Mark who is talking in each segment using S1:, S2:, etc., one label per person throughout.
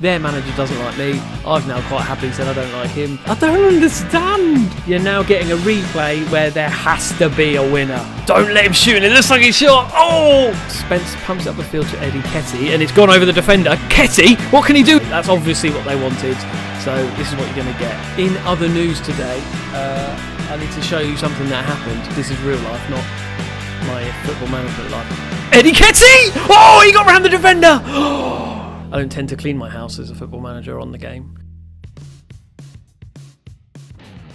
S1: Their manager doesn't like me. I've now quite happily said I don't like him. I don't understand. You're now getting a replay where there has to be a winner. Don't let him shoot, and it looks like he shot. Oh! Spence pumps up the field to Eddie Ketty, and it's gone over the defender. Ketty, what can he do? That's obviously what they wanted. So this is what you're going to get. In other news today, I need to show you something that happened. This is real life, not my football management life. Eddie Ketty! Oh, he got round the defender! I don't tend to clean my house as a football manager on the game.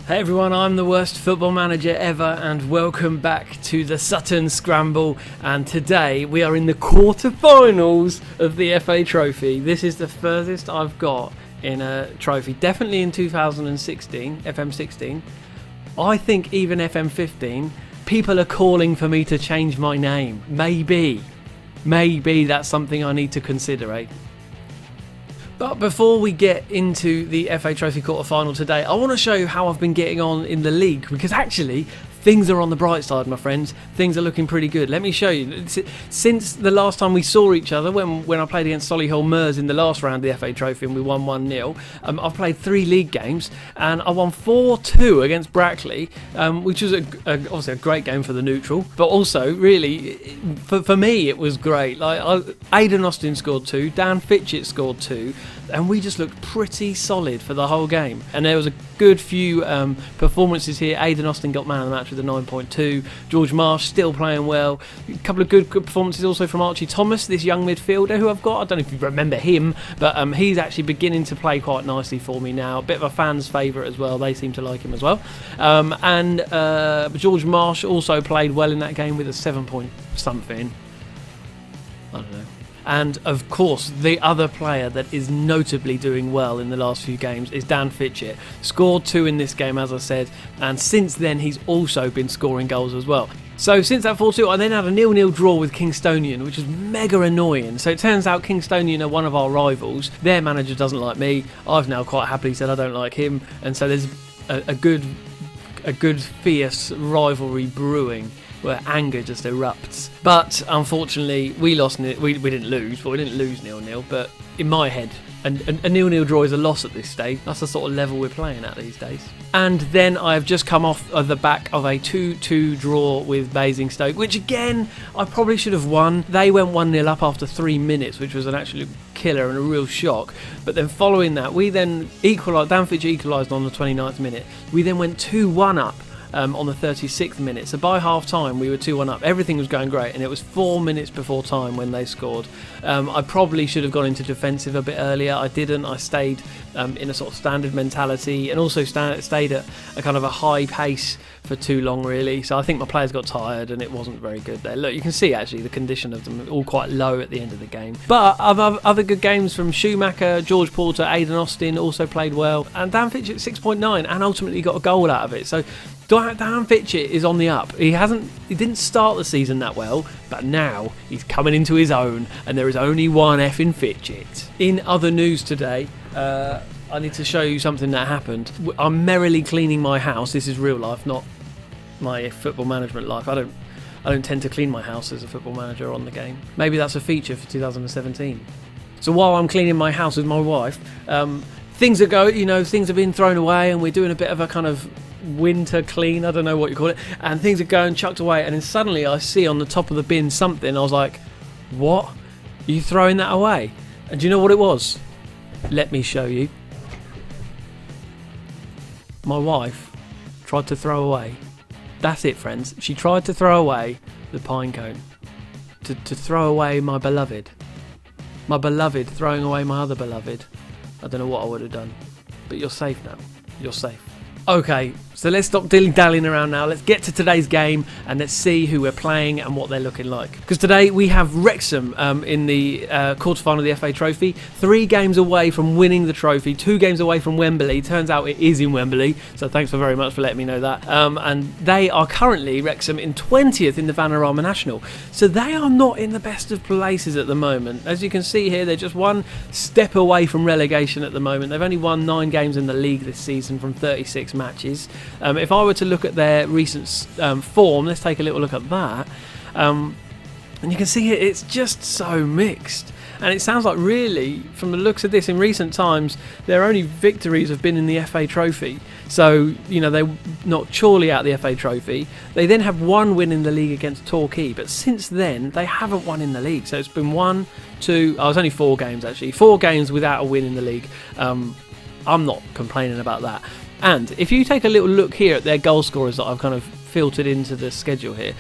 S1: Hey everyone, I'm the worst football manager ever and welcome back to the Sutton Scramble, and today we are in the quarter-finals of the FA Trophy. This is the furthest I've got in a trophy, definitely in 2016, FM16. I think even FM15, people are calling for me to change my name. Maybe that's something I need to consider, eh? But before we get into the FA Trophy quarter-final today, I want to show you how I've been getting on in the league, because actually things are on the bright side, my friends. Things are looking pretty good. Let me show you. Since the last time we saw each other, when I played against Solihull Mers in the last round of the FA Trophy and we won 1-0, I've played 3 league games and I won 4-2 against Brackley, which was obviously a great game for the neutral, but also really for me it was great. Aidan Austin scored 2, Dan Fitchett scored 2, and we just looked pretty solid for the whole game. And there was a good few performances here. Aidan Austin got man of the match with a 9.2. George Marsh still playing well. A couple of good performances also from Archie Thomas, this young midfielder who I've got. I don't know if you remember him, but he's actually beginning to play quite nicely for me now. A bit of a fan's favourite as well. They seem to like him as well. And George Marsh also played well in that game with a 7 point something. I don't know. And of course, the other player that is notably doing well in the last few games is Dan Fitchett. Scored 2 in this game, as I said, and since then he's also been scoring goals as well. So since that 4-2, I then had a 0-0 draw with Kingstonian, which was mega annoying. So it turns out Kingstonian are one of our rivals. Their manager doesn't like me. I've now quite happily said I don't like him, and so there's a good fierce rivalry brewing, where anger just erupts. But unfortunately, we lost. We didn't lose, but we didn't lose 0-0. But in my head, a 0-0 draw is a loss at this stage. That's the sort of level we're playing at these days. And then I've just come off of the back of a 2-2 draw with Basingstoke, which again, I probably should have won. They went 1-0 up after 3 minutes, which was an absolute killer and a real shock. But then following that, we then equalised. Dan Fitch equalised on the 29th minute. We then went 2-1 up on the 36th minute. So by half time we were 2-1 up. Everything was going great, and it was 4 minutes before time when they scored. I probably should have gone into defensive a bit earlier. I didn't. I stayed in a sort of standard mentality, and also stayed at a kind of a high pace for too long, really. So I think my players got tired and it wasn't very good there. Look, you can see actually the condition of them all quite low at the end of the game. But other good games from Schumacher, George Porter, Aidan Austin also played well, and Dan Fitchett 6.9 and ultimately got a goal out of it. So Dan Fitchett is on the up. He didn't start the season that well, but now he's coming into his own, and there is only one effing Fitchett. In other news today, I need to show you something that happened. I'm merrily cleaning my house. This is real life, not my football management life. I don't tend to clean my house as a football manager on the game. Maybe that's a feature for 2017. So while I'm cleaning my house with my wife, things have been thrown away, and we're doing a bit of a kind of winter clean, I don't know what you call it, and things are going chucked away, and then suddenly I see on the top of the bin something. I was like, what? Are you throwing that away? And do you know what it was? Let me show you. My wife tried to throw away. That's it, friends. She tried to throw away the pine cone. To throw away my beloved. My beloved throwing away my other beloved. I don't know what I would have done. But you're safe now. You're safe. Okay, so let's stop dilly-dallying around now. Let's get to today's game and let's see who we're playing and what they're looking like. Because today we have Wrexham in the quarter-final of the FA Trophy. 3 games away from winning the trophy. 2 games away from Wembley. Turns out it is in Wembley, so thanks very much for letting me know that. And they are currently, Wrexham, in 20th in the Vanarama National. So they are not in the best of places at the moment. As you can see here, they're just 1 step away from relegation at the moment. They've only won 9 games in the league this season from 36 matches. If I were to look at their recent form, let's take a little look at that. And you can see it's just so mixed. And it sounds like, really, from the looks of this, in recent times, their only victories have been in the FA Trophy. So, they're not surely out of the FA Trophy. They then have one win in the league against Torquay, but since then, they haven't won in the league. So it's been it's only 4 games, actually. 4 games without a win in the league. I'm not complaining about that. And if you take a little look here at their goal scorers that I've kind of filtered into the schedule here,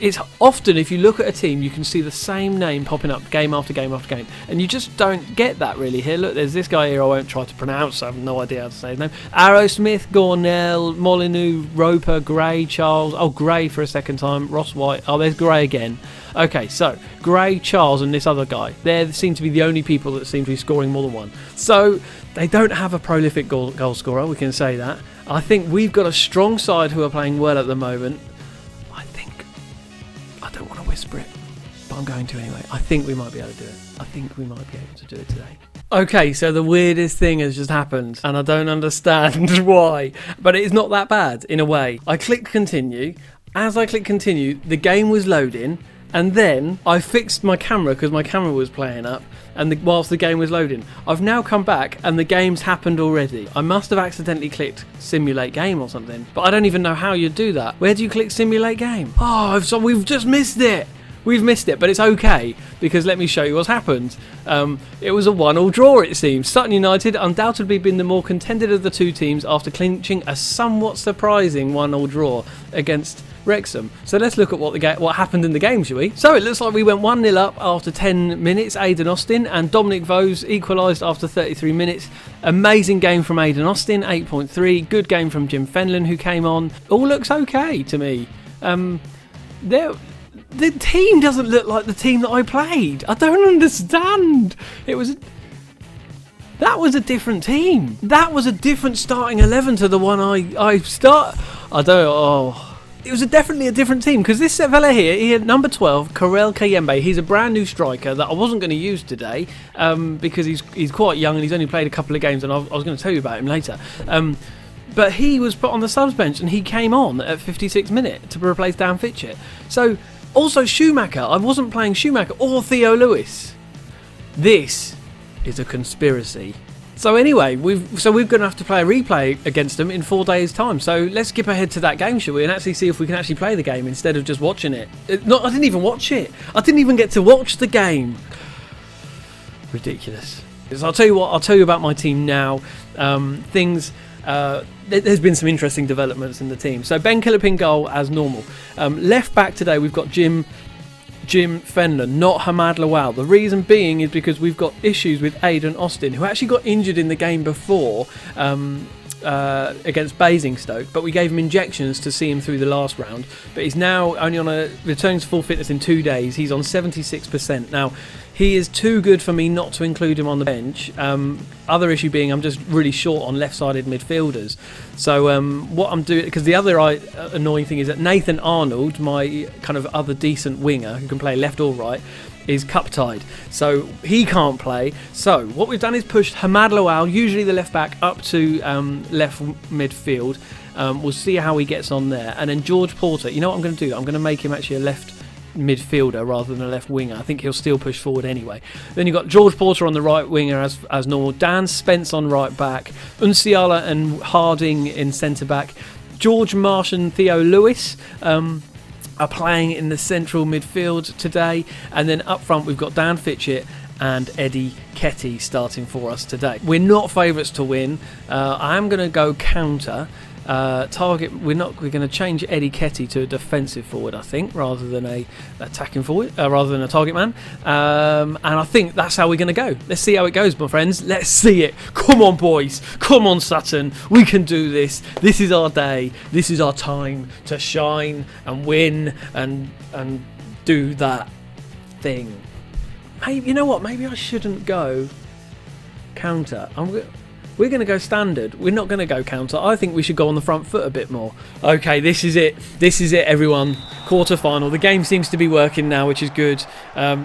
S1: it's often, if you look at a team, you can see the same name popping up game after game after game, and you just don't get that really here. Look, there's this guy here I won't try to pronounce, I have no idea how to say his name. Arrowsmith, Gornell, Molyneux, Roper, Gray, Charles, Gray for a second time, Ross White, there's Gray again. Okay, so Gray, Charles and this other guy, they seem to be the only people that seem to be scoring more than one. So they don't have a prolific goal scorer, we can say that. I think we've got a strong side who are playing well at the moment. I don't want to whisper it, but I'm going to anyway. I think we might be able to do it. I think we might be able to do it today. Okay, so the weirdest thing has just happened, and I don't understand why, but it's not that bad in a way. I clicked continue. As I clicked continue, the game was loading, and then I fixed my camera because my camera was playing up, and whilst the game was loading. I've now come back and the game's happened already. I must have accidentally clicked simulate game or something, but I don't even know how you do that. Where do you click simulate game? So we've just missed it. We've missed it, but it's okay, because let me show you what's happened. It was a 1-1 draw, it seems. Sutton United undoubtedly been the more contended of the two teams after clinching a somewhat surprising 1-1 draw against Wrexham. So let's look at what happened in the game, shall we? So it looks like we went 1-0 up after 10 minutes. Aidan Austin and Dominic Vose equalised after 33 minutes. Amazing game from Aidan Austin, 8.3. Good game from Jim Fenlon, who came on. All looks okay to me. The team doesn't look like the team that I played. I don't understand. That was a different team. That was a different starting 11 to the one it was definitely a different team, because this fella here, he had number 12, Karel Kayembe. He's a brand new striker that I wasn't going to use today because he's quite young and he's only played a couple of games, and I was going to tell you about him later. But he was put on the subs bench and he came on at 56 minutes to replace Dan Fitchett. So, also Schumacher. I wasn't playing Schumacher or Theo Lewis. This is a conspiracy. So anyway, we're going to have to play a replay against them in 4 days' time. So let's skip ahead to that game, shall we, and actually see if we can actually play the game instead of just watching it. I didn't even watch it. I didn't even get to watch the game. Ridiculous. So I'll tell you what. I'll tell you about my team now. There's been some interesting developments in the team. So Ben Killip goal as normal. Left back today we've got Jim Fenlon, not Hamad Lawal. The reason being is because we've got issues with Aidan Austin, who actually got injured in the game before against Basingstoke, but we gave him injections to see him through the last round. But he's now only returning to full fitness in 2 days. He's on 76%. Now, he is too good for me not to include him on the bench. Other issue being I'm just really short on left-sided midfielders. So what I'm doing, because the other annoying thing is that Nathan Arnold, my kind of other decent winger who can play left or right, is cup-tied. So he can't play. So what we've done is pushed Hamad Lawal, usually the left-back, up to left midfield. We'll see how he gets on there. And then George Porter, you know what I'm going to do? I'm going to make him actually a left midfielder rather than a left winger. I think he'll still push forward anyway. Then you've got George Porter on the right winger as normal, Dan Spence on right back, Unsiala and Harding in centre back, George Marsh and Theo Lewis are playing in the central midfield today, and then up front we've got Dan Fitchett and Eddie Ketty starting for us today. We're not favourites to win. I am going to go counter. Target. We're going to change Eddie Ketty to a defensive forward, I think, rather than a attacking forward, rather than a target man. And I think that's how we're going to go. Let's see how it goes, my friends. Let's see it. Come on, boys. Come on, Sutton. We can do this. This is our day. This is our time to shine and win and do that thing. Maybe, you know what? Maybe I shouldn't go counter. We're going to go standard. We're not going to go counter. I think we should go on the front foot a bit more. Okay, this is it. This is it, everyone. Quarter-final. The game seems to be working now, which is good.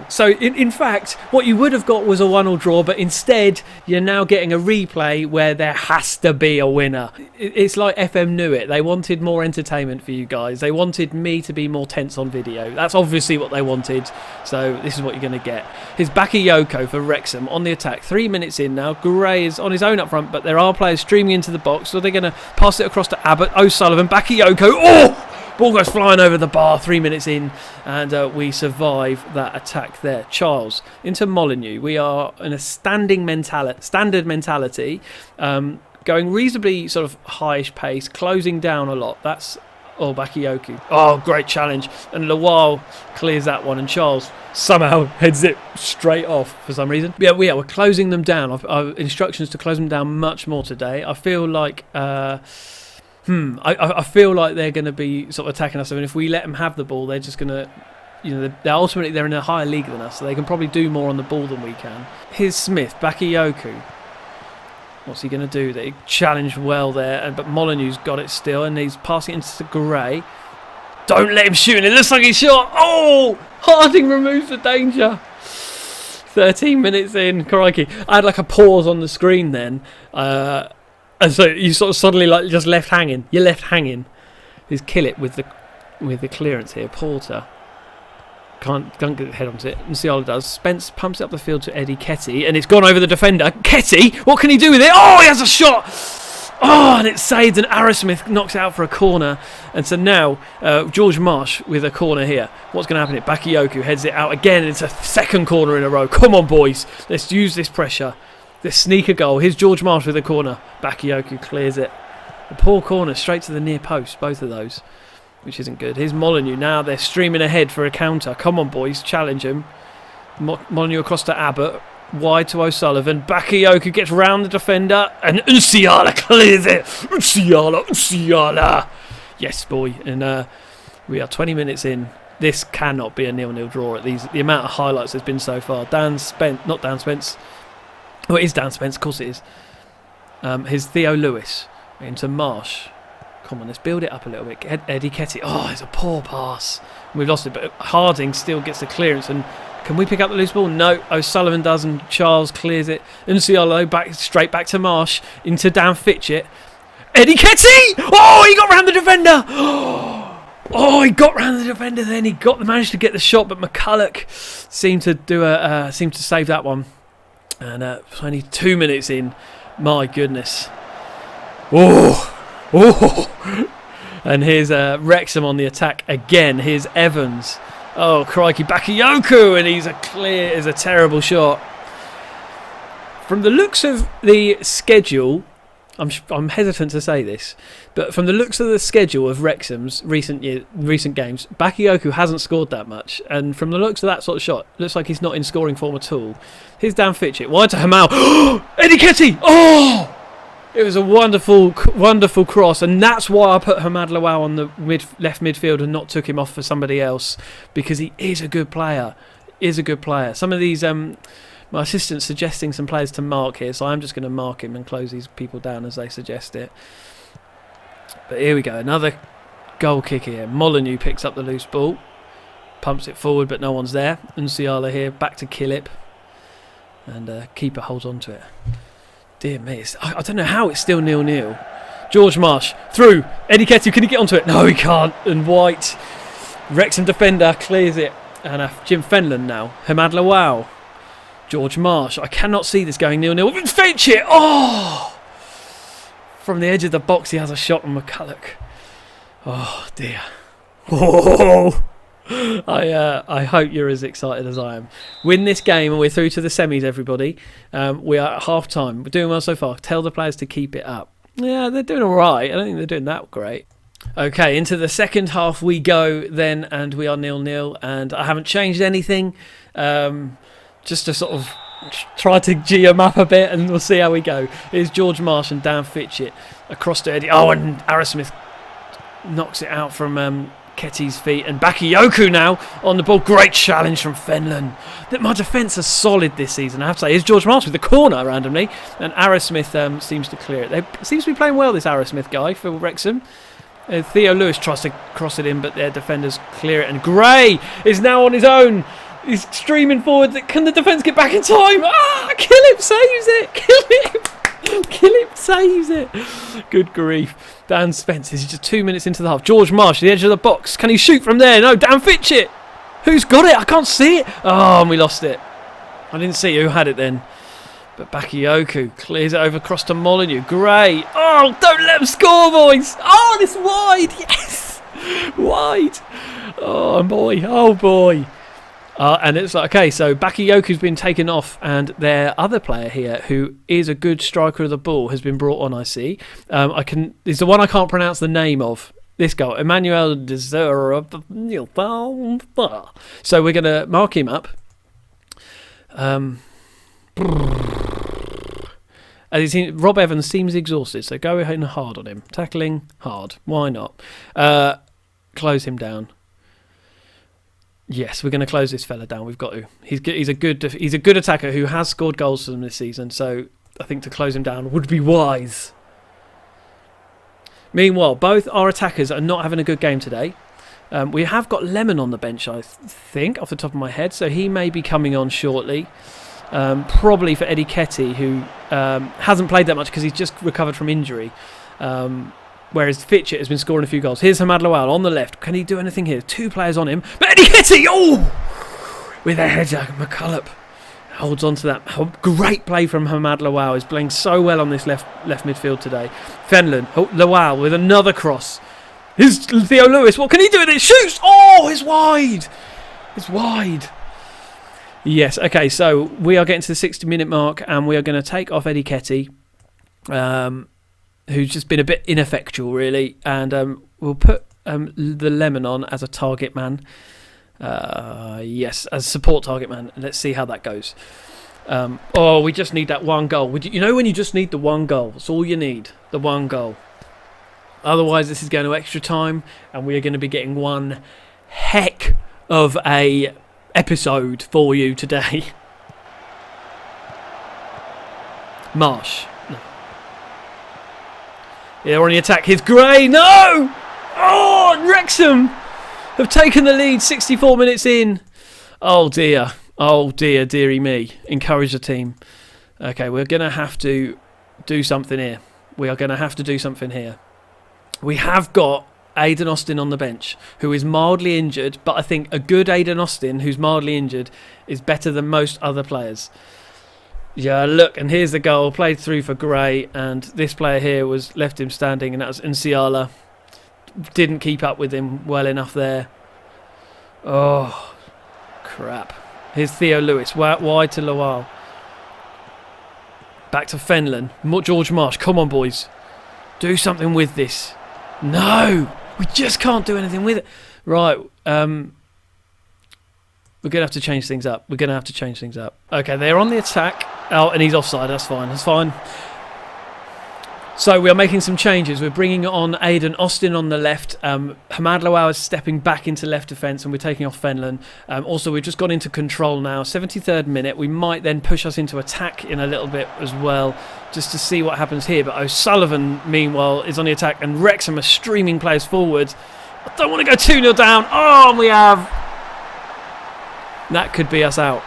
S1: So, in fact, what you would have got was a 1-1 draw, but instead, you're now getting a replay where there has to be a winner. It's like FM knew it. They wanted more entertainment for you guys. They wanted me to be more tense on video. That's obviously what they wanted. So, this is what you're going to get. Here's Bakayoko for Wrexham on the attack. 3 minutes in now. Gray is on his own up front, but there are players streaming into the box, so they're going to pass it across to Abbott. O'Sullivan, Bakayoko. Oh! Ball goes flying over the bar, 3 minutes in, and we survive that attack there. Charles into Molineux. We are in a standard mentality, going reasonably sort of highish pace, closing down a lot. That's Bakayoko. Oh, great challenge. And Lawal clears that one, and Charles somehow heads it straight off for some reason. Yeah, we're closing them down. I've instructions to close them down much more today. I feel like... I feel like they're going to be sort of attacking us, and if we let them have the ball, they're just going to, they're in a higher league than us, so they can probably do more on the ball than we can. Here's Smith, Bakayoko. What's he going to do? They challenged well there, but Molineux's got it still, and he's passing it into Gray. Don't let him shoot, and it looks like he shot. Oh! Harding removes the danger. 13 minutes in, crikey. I had like a pause on the screen then. And so you sort of suddenly like just left hanging. You're left hanging. Here's Killip with the clearance here. Porter can't get head onto it. And Musiala does. Spence pumps it up the field to Eddie Ketty, and it's gone over the defender. Ketty, what can he do with it? Oh, he has a shot. Oh, and it's saved, and Arrowsmith knocks it out for a corner. And so now George Marsh with a corner here. What's going to happen? Bakayoko heads it out again, and it's a second corner in a row. Come on, boys. Let's use this pressure. This sneaker goal. Here's George Marsh with a corner. Bakayoko clears it. A poor corner straight to the near post, both of those, which isn't good. Here's Molineux. Now they're streaming ahead for a counter. Come on, boys, challenge him. Molineux across to Abbott. Wide to O'Sullivan. Bakayoko gets round the defender, and Musiala clears it. Musiala. Yes, boy. And we are 20 minutes in. This cannot be a 0-0 draw at the amount of highlights there's been so far. Not Dan Spence. Oh, it is Dan Spence, of course it is. Here's Theo Lewis into Marsh. Come on, let's build it up a little bit. Eddie Ketty. Oh, it's a poor pass. We've lost it, but Harding still gets the clearance. And can we pick up the loose ball? No. O'Sullivan does, and Charles clears it. Musiala straight back to Marsh into Dan Fitchett. Eddie Ketty! Oh, he got round the defender. Oh, he got round the defender. Then he managed to get the shot, but McCulloch seemed to save that one. And 22 minutes in, my goodness. Oh. And here's Wrexham on the attack again. Here's Evans. Oh, crikey, Bakayoko, and he's a terrible shot. From the looks of the schedule, I'm hesitant to say this, but from the looks of the schedule of Wrexham's recent games, Bakayoko hasn't scored that much, and from the looks of that sort of shot, looks like he's not in scoring form at all. Here's Dan Fitchett, wide to Hamal. Eddie Ketty! Oh! It was a wonderful, wonderful cross, and that's why I put Hamad Lawal on the left midfield and not took him off for somebody else, because he is a good player. Some of these... my assistant's suggesting some players to mark here, so I'm just going to mark him and close these people down as they suggest it. But here we go, another goal kick here. Molineux picks up the loose ball, pumps it forward, but no one's there. Musiala here, back to Killip, and keeper holds on to it. Dear me, I don't know how it's still 0-0. George Marsh, through, Eddie Ketty, can he get onto it? No, he can't, and White, Wrexham defender, clears it. And Jim Fenlon now, Hamad Lawal. George Marsh. I cannot see this going 0-0. Fetch it! Oh! From the edge of the box, he has a shot on McCulloch. Oh, dear. Oh! I hope you're as excited as I am. Win this game and we're through to the semis, everybody. We are at half-time. We're doing well so far. Tell the players to keep it up. Yeah, they're doing all right. I don't think they're doing that great. Okay, into the second half we go then, and we are 0-0, and I haven't changed anything. Just to sort of try to G them up a bit, and we'll see how we go. Here's George Marsh and Dan Fitchett across to Eddie. Oh, and Arrowsmith knocks it out from Ketty's feet, and Bakayoko now on the ball. Great challenge from Fenlon. My defence is solid this season, I have to say. Here's George Marsh with the corner randomly, and Arrowsmith seems to clear it. They seems to be playing well, this Arrowsmith guy for Wrexham. Theo Lewis tries to cross it in, but their defenders clear it, and Gray is now on his own. He's streaming forward. Can the defence get back in time? Killip saves it. Killip saves it. Good grief. Dan Spence is just 2 minutes into the half. George Marsh, the edge of the box. Can he shoot from there? No, Dan Fitchett. Who's got it? I can't see it. Oh, and we lost it. I didn't see who had it then. But Bakayoko clears it over across to Molyneux. Gray. Oh, don't let him score, boys. Oh, this wide. Yes. Wide. Oh, boy. Oh, boy. And it's like, okay, so Bakayoko's been taken off, and their other player here, who is a good striker of the ball, has been brought on, I see. It's the one I can't pronounce the name of. This guy, Emmanuel Desir. So we're going to mark him up. Rob Evans seems exhausted, so go in hard on him. Tackling hard. Why not? Close him down. Yes, we're going to close this fella down. We've got to. He's a good attacker who has scored goals for them this season. So I think to close him down would be wise. Meanwhile, both our attackers are not having a good game today. We have got Lemon on the bench, I think, off the top of my head. So he may be coming on shortly. Probably for Eddie Ketty, who hasn't played that much because he's just recovered from injury. Whereas Fitchett has been scoring a few goals. Here's Hamad Lawal on the left. Can he do anything here? 2 players on him. But Eddie Ketty, with a header. McCulloch holds on to that. Great play from Hamad Lawal. He's playing so well on this left midfield today. Fenlon, Lawal with another cross. Here's Theo Lewis. What can he do with it? Shoots! Oh, it's wide. It's wide. Yes, okay, so we are getting to the 60-minute mark, and we are going to take off Eddie Ketty. Who's just been a bit ineffectual, really, and we'll put the Lemon on as a target man. Yes, as a support target man. Let's see how that goes. We just need that one goal. You know when you just need the one goal? That's all you need, the one goal. Otherwise, this is going to extra time, and we are going to be getting one heck of a episode for you today. Marsh. They're on the attack. Here's Gray. No! Oh, Wrexham have taken the lead 64 minutes in. Oh, dear. Oh, dear, dearie me. Encourage the team. Okay, we're going to have to do something here. We are going to have to do something here. We have got Aidan Austin on the bench, who is mildly injured, but I think a good Aidan Austin who's mildly injured is better than most other players. Yeah, look, and here's the goal, played through for Gray, and this player here was left him standing, and that was Nsiala. Didn't keep up with him well enough there. Oh, crap. Here's Theo Lewis, wide to Lawal. Back to Fenlon. George Marsh, come on, boys. Do something with this. No, we just can't do anything with it. Right, we're going to have to change things up. Okay, they're on the attack. Oh, and he's offside. That's fine. So we are making some changes. We're bringing on Aidan Austin on the left. Hamad Lawal is stepping back into left defence, and we're taking off Fenlon. Also, we've just gone into control now. 73rd minute. We might then push us into attack in a little bit as well, just to see what happens here. But O'Sullivan, meanwhile, is on the attack, and Wrexham are streaming players forward. I don't want to go 2-0 down. Oh, and we have... That could be us out.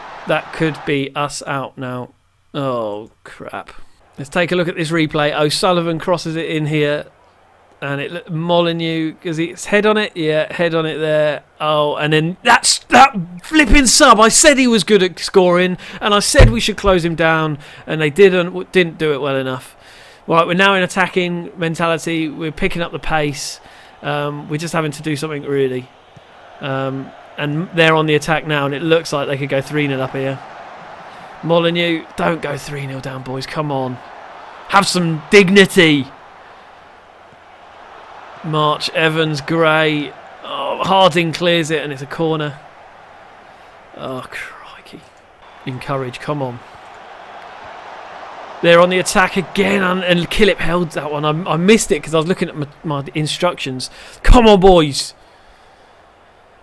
S1: Now. Oh, crap. Let's take a look at this replay. O'Sullivan crosses it in here. And Molyneux, because it's head on it. Yeah, head on it there. Oh, and then that flipping sub. I said he was good at scoring. And I said we should close him down. And they didn't do it well enough. Right, we're now in attacking mentality. We're picking up the pace. We're just having to do something really. And they're on the attack now, and it looks like they could go 3-0 up here. Molyneux, don't go 3-0 down, boys. Come on. Have some dignity. March, Evans, Gray. Oh, Harding clears it, and it's a corner. Oh, crikey. Encourage, come on. They're on the attack again, and Killip held that one. I missed it because I was looking at my instructions. Come on, boys.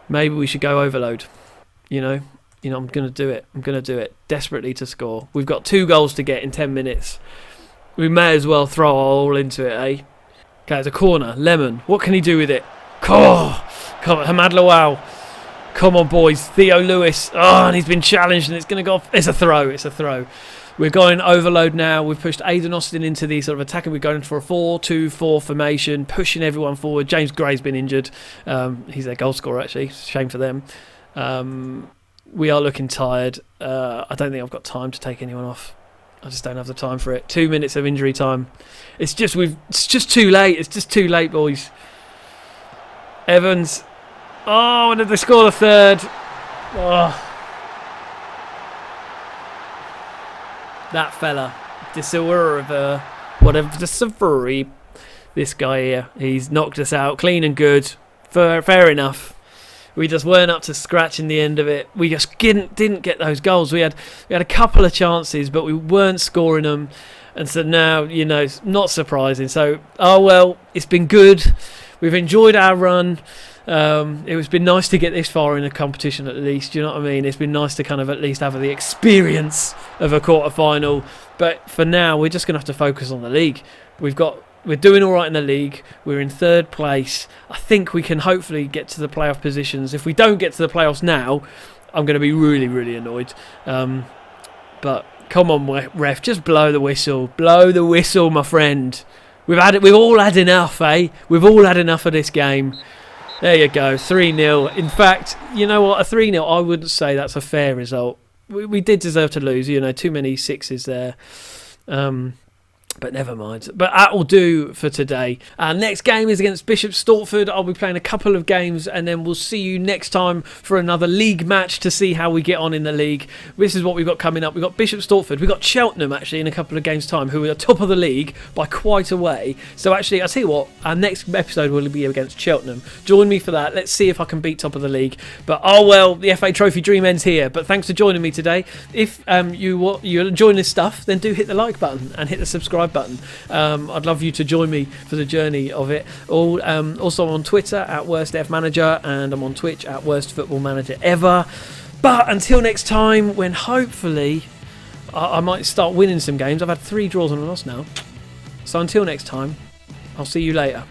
S1: maybe we should go overload. You know, I'm going to do it. I'm going to do it desperately to score. We've got 2 goals to get in 10 minutes. We may as well throw our all into it, eh? Okay, it's a corner. Lemon. What can he do with it? Oh, come on, Hamad Lawal. Come on, boys. Theo Lewis. Oh, and he's been challenged, and it's going to go off. It's a throw. It's a throw. We're going overload now. We've pushed Aidan Austin into the sort of attacking. We're going for a 4-2-4 formation, pushing everyone forward. James Gray's been injured. He's their goal scorer, actually. Shame for them. We are looking tired. I don't think I've got time to take anyone off. I just don't have the time for it. 2 minutes of injury time. It's just too late. It's just too late, boys. Evans. Oh, and they score the third. Oh. That fella. Disawara, whatever. Disawari. This guy here. He's knocked us out. Clean and good. Fair enough. We just weren't up to scratch in the end of it. We just didn't get those goals. We had a couple of chances, but we weren't scoring them. And so now, it's not surprising. So, oh well, it's been good. We've enjoyed our run. It's been nice to get this far in a competition at least. Do you know what I mean? It's been nice to kind of at least have the experience of a quarter-final. But for now, we're just going to have to focus on the league. We're doing all right in the league. We're in 3rd place. I think we can hopefully get to the playoff positions. If we don't get to the playoffs now, I'm going to be really, really annoyed. But come on, ref, just blow the whistle. Blow the whistle, my friend. We've all had enough, eh? We've all had enough of this game. There you go, 3-0. In fact, you know what? A 3-0, I wouldn't say that's a fair result. We did deserve to lose. Too many sixes there. But never mind. But that will do for today. Our next game is against Bishop Stortford. I'll be playing a couple of games, and then we'll see you next time for another league match to see how we get on in the league. This is what we've got coming up. We've got Bishop Stortford. We've got Cheltenham, actually, in a couple of games' time, who are top of the league by quite a way. So, actually, I'll tell you what, our next episode will be against Cheltenham. Join me for that. Let's see if I can beat top of the league. But, oh well, the FA Trophy dream ends here. But thanks for joining me today. If you're enjoying this stuff, then do hit the like button and hit the subscribe button. I'd love you to join me for the journey of it. Also, I'm on Twitter at WorstFManager, and I'm on Twitch at WorstFootballManagerEver. But until next time, when hopefully I might start winning some games. I've had 3 draws and a loss now. So until next time, I'll see you later.